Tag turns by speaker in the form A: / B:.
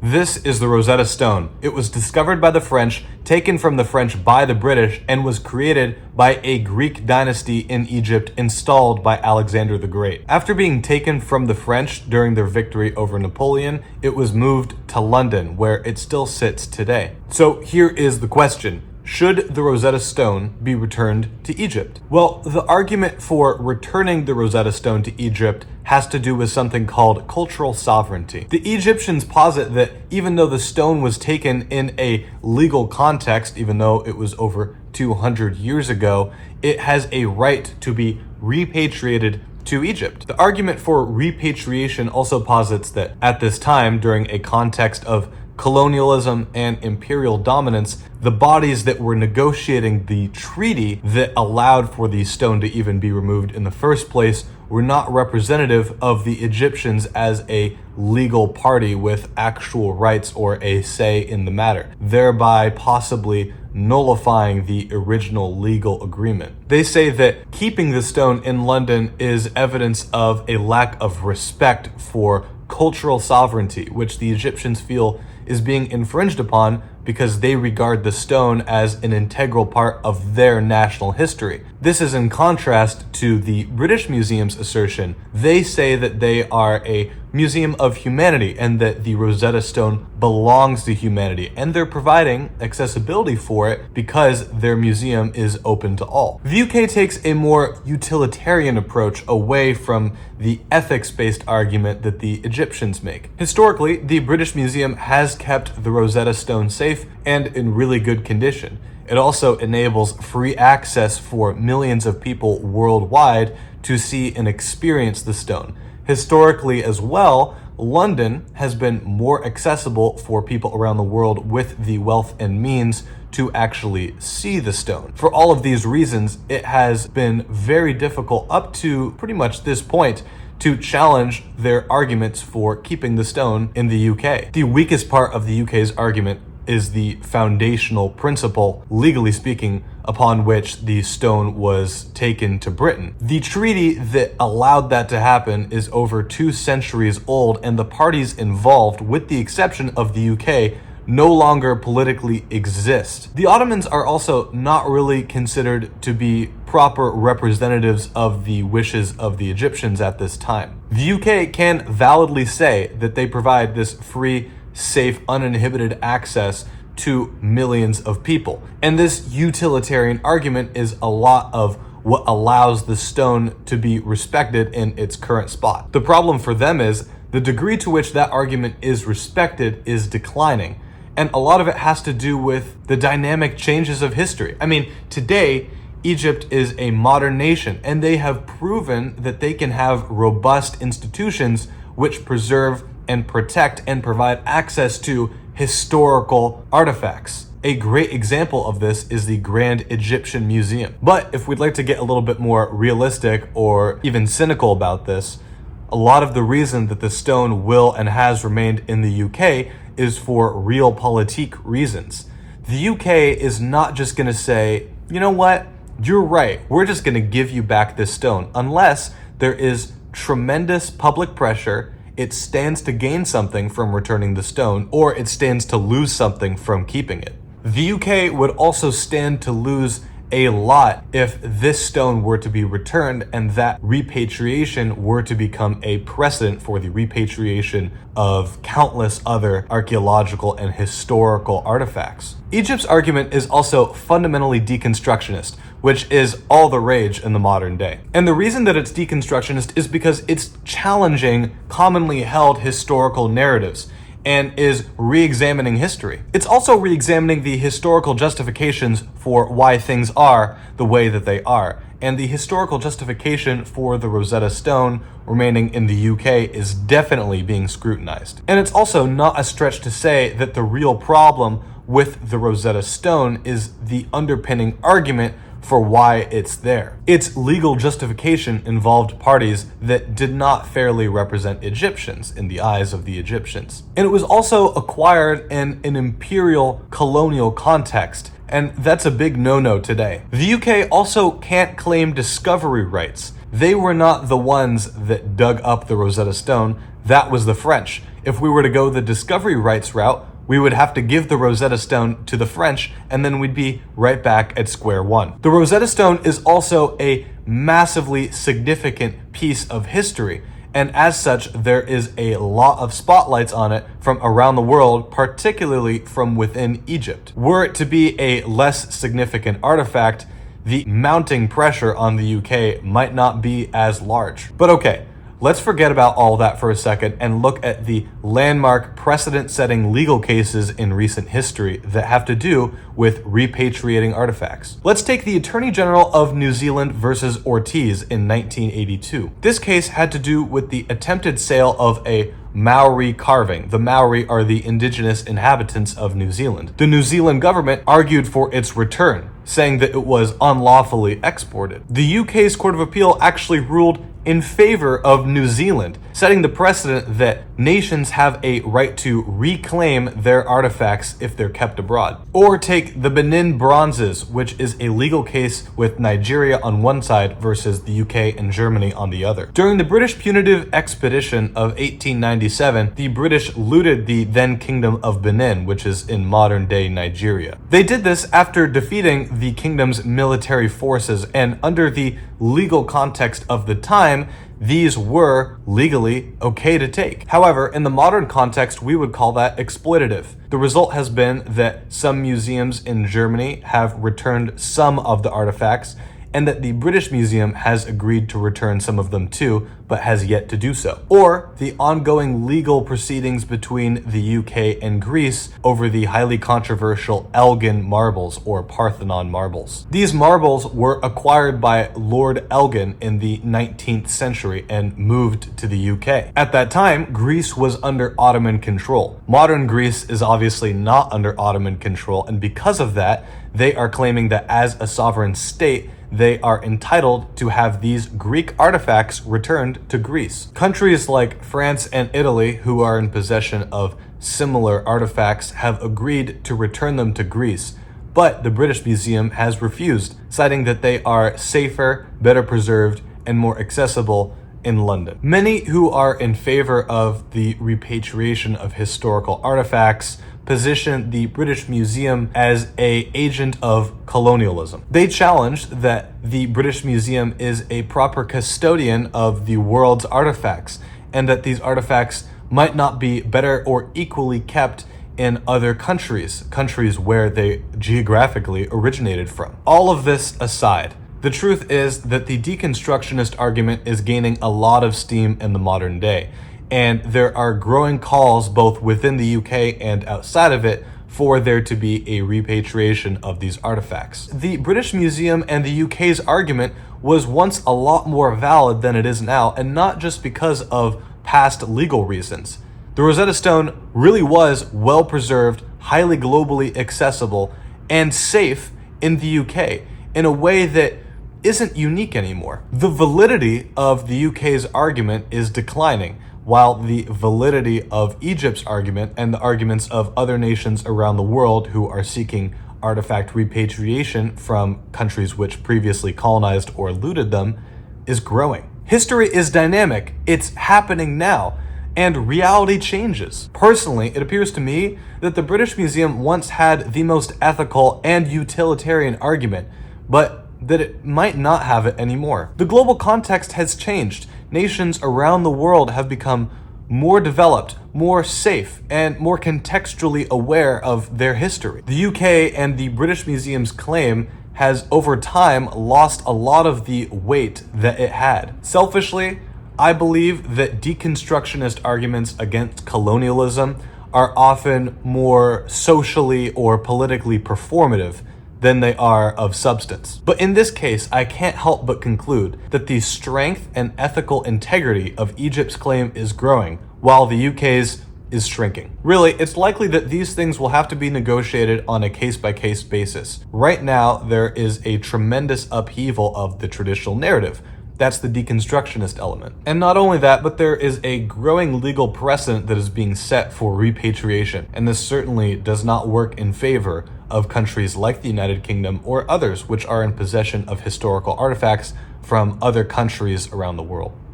A: This is the Rosetta Stone. It was discovered by the French, taken from the French by the British, and was created by a Greek dynasty in Egypt installed by Alexander the Great. After being taken from the French during their victory over Napoleon, it was moved to London, where it still sits today. So here is the question. Should the Rosetta Stone be returned to Egypt? Well, the argument for returning the Rosetta Stone to Egypt has to do with something called cultural sovereignty. The Egyptians posit that even though the stone was taken in a legal context, even though it was over 200 years ago, it has a right to be repatriated to Egypt. The argument for repatriation also posits that at this time, during a context of colonialism and imperial dominance, the bodies that were negotiating the treaty that allowed for the stone to even be removed in the first place were not representative of the Egyptians as a legal party with actual rights or a say in the matter, thereby possibly nullifying the original legal agreement. They say that keeping the stone in London is evidence of a lack of respect for cultural sovereignty, which the Egyptians feel is being infringed upon because they regard the stone as an integral part of their national history. This is in contrast to the British Museum's assertion. They say that they are a museum of humanity and that the Rosetta Stone belongs to humanity, and they're providing accessibility for it because their museum is open to all. The UK takes a more utilitarian approach away from the ethics-based argument that the Egyptians make. Historically, the British Museum has kept the Rosetta Stone safe and in really good condition. It also enables free access for millions of people worldwide to see and experience the stone. Historically as well, London has been more accessible for people around the world with the wealth and means to actually see the stone. For all of these reasons, it has been very difficult up to pretty much this point to challenge their arguments for keeping the stone in the UK. The weakest part of the UK's argument is the foundational principle, legally speaking, upon which the stone was taken to Britain. The treaty that allowed that to happen is over 2 centuries old, and the parties involved, with the exception of the UK, no longer politically exist. The Ottomans are also not really considered to be proper representatives of the wishes of the Egyptians at this time. The UK can validly say that they provide this free, safe, uninhibited access to millions of people. And this utilitarian argument is a lot of what allows the stone to be respected in its current spot. The problem for them is the degree to which that argument is respected is declining. And a lot of it has to do with the dynamic changes of history. I mean, today, Egypt is a modern nation, and they have proven that they can have robust institutions which preserve and protect and provide access to historical artifacts. A great example of this is the Grand Egyptian Museum. But if we'd like to get a little bit more realistic or even cynical about this, a lot of the reason that the stone will and has remained in the UK is for realpolitik reasons. The UK is not just going to say, you know what, you're right, we're just going to give you back this stone, unless there is tremendous public pressure, it stands to gain something from returning the stone, or it stands to lose something from keeping it. The UK would also stand to lose a lot if this stone were to be returned and that repatriation were to become a precedent for the repatriation of countless other archaeological and historical artifacts. Egypt's argument is also fundamentally deconstructionist, which is all the rage in the modern day. And the reason that it's deconstructionist is because it's challenging commonly held historical narratives and is re-examining history. It's also re-examining the historical justifications for why things are the way that they are. And the historical justification for the Rosetta Stone remaining in the UK is definitely being scrutinized. And it's also not a stretch to say that the real problem with the Rosetta Stone is the underpinning argument for why it's there. Its legal justification involved parties that did not fairly represent Egyptians in the eyes of the Egyptians. And it was also acquired in an imperial colonial context, and that's a big no-no today. The UK also can't claim discovery rights. They were not the ones that dug up the Rosetta Stone. That was the French. If we were to go the discovery rights route, we would have to give the Rosetta Stone to the French, and then we'd be right back at square one. The Rosetta Stone is also a massively significant piece of history, and as such, there is a lot of spotlights on it from around the world, particularly from within Egypt. Were it to be a less significant artifact, the mounting pressure on the UK might not be as large. But okay, let's forget about all that for a second and look at the landmark precedent-setting legal cases in recent history that have to do with repatriating artifacts. Let's take the Attorney General of New Zealand versus Ortiz in 1982. This case had to do with the attempted sale of a Maori carving. The Maori are the indigenous inhabitants of New Zealand. The New Zealand government argued for its return, saying that it was unlawfully exported. The UK's Court of Appeal actually ruled in favor of New Zealand, setting the precedent that nations have a right to reclaim their artifacts if they're kept abroad. Or take the Benin bronzes, which is a legal case with Nigeria on one side versus the UK and Germany on the other. During the British punitive expedition of 1897, the British looted the then Kingdom of Benin, which is in modern-day Nigeria. They did this after defeating the kingdom's military forces, and under the legal context of the time, these were legally okay to take. However, in the modern context, we would call that exploitative. The result has been that some museums in Germany have returned some of the artifacts, and that the British Museum has agreed to return some of them too, but has yet to do so. Or the ongoing legal proceedings between the UK and Greece over the highly controversial Elgin Marbles or Parthenon marbles. These marbles were acquired by Lord Elgin in the 19th century and moved to the UK. At that time, Greece was under Ottoman control. Modern Greece is obviously not under Ottoman control, and because of that, they are claiming that as a sovereign state, they are entitled to have these Greek artifacts returned to Greece. Countries like France and Italy, who are in possession of similar artifacts, have agreed to return them to Greece, but the British Museum has refused, citing that they are safer, better preserved, and more accessible in London. Many who are in favor of the repatriation of historical artifacts position the British Museum as an agent of colonialism. They challenge that the British Museum is a proper custodian of the world's artifacts, and that these artifacts might not be better or equally kept in other countries where they geographically originated from. All of this aside, the truth is that the deconstructionist argument is gaining a lot of steam in the modern day, and there are growing calls both within the UK and outside of it for there to be a repatriation of these artifacts. The British Museum and the UK's argument was once a lot more valid than it is now, and not just because of past legal reasons. The Rosetta Stone really was well preserved, highly globally accessible, and safe in the UK in a way that isn't unique anymore. The validity of the UK's argument is declining, while the validity of Egypt's argument and the arguments of other nations around the world who are seeking artifact repatriation from countries which previously colonized or looted them is growing. History is dynamic, it's happening now, and reality changes. Personally, it appears to me that the British Museum once had the most ethical and utilitarian argument, but that it might not have it anymore. The global context has changed. Nations around the world have become more developed, more safe, and more contextually aware of their history. The UK and the British Museum's claim has over time lost a lot of the weight that it had. Selfishly, I believe that deconstructionist arguments against colonialism are often more socially or politically performative than they are of substance. But in this case, I can't help but conclude that the strength and ethical integrity of Egypt's claim is growing, while the UK's is shrinking. Really, it's likely that these things will have to be negotiated on a case-by-case basis. Right now, there is a tremendous upheaval of the traditional narrative. That's the deconstructionist element. And not only that, but there is a growing legal precedent that is being set for repatriation, and this certainly does not work in favor of countries like the United Kingdom or others which are in possession of historical artifacts from other countries around the world.